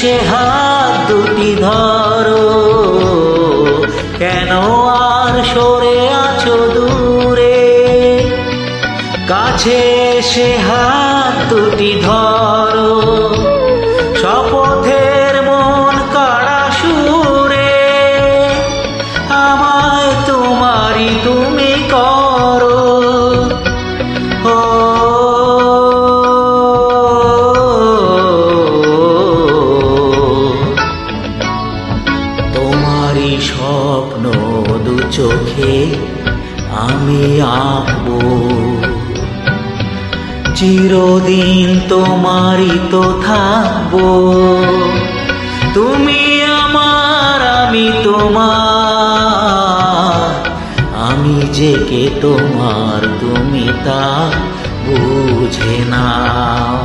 এসে হাত দুটি ধরো, কেন আর সরে আছো দূরে? কাছে এসে হাত দুটি ধরো, শপথের মন কাড়া সুরে, আমায় তোমারই তুমি করো। ও তোমারই স্বপ্ন দু চোখে আমি আঁকবো, চিরদিন তোমারই তো থাকবো। তুমি আমার, আমি তোমার, আমি যে কে তোমার তুমি তা বুঝে নাও।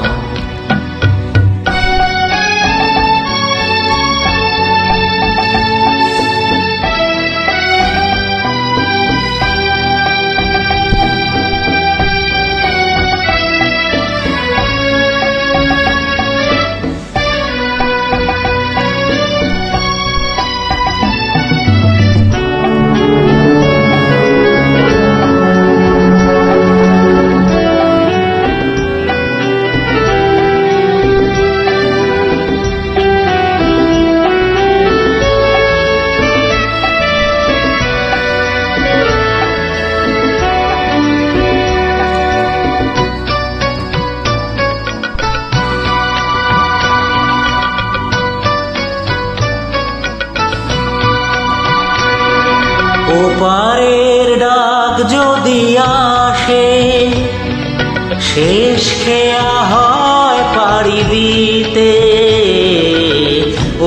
ওপারের ডাক যদি আসে, শেষ খেয়া হয় পাড়ি দিতে।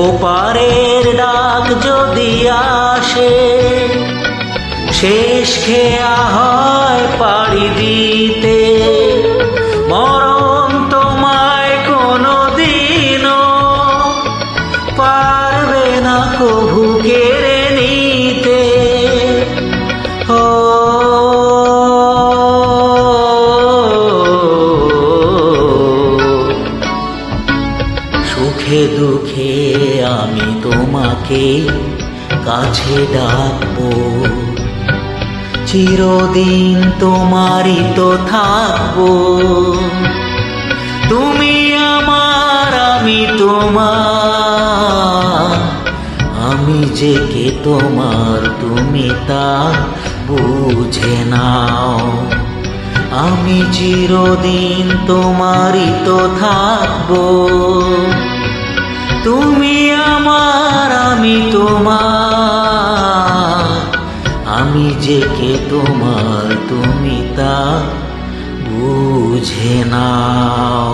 ওপারের ডাক যদি আসে, শেষ খেয়া হয় পাড়ি দিতে। মরণ তোমায় কোনো দিনও পারবে না কভু কেড়ে নিতে। সুখে দুঃখে আমি তোমাকে কাছে ডাকবো, চিরদিন তোমারই তো থাকবো। তুমি আমার, আমি তোমার, আমি যে কে তোমার তুমি তা বুঝে নাও। আমি চিরদিন তোমারই তো থাকবো। তুমি আমার, আমি তোমার, আমি যে কে তোমার তুমি তা বুঝে নাও।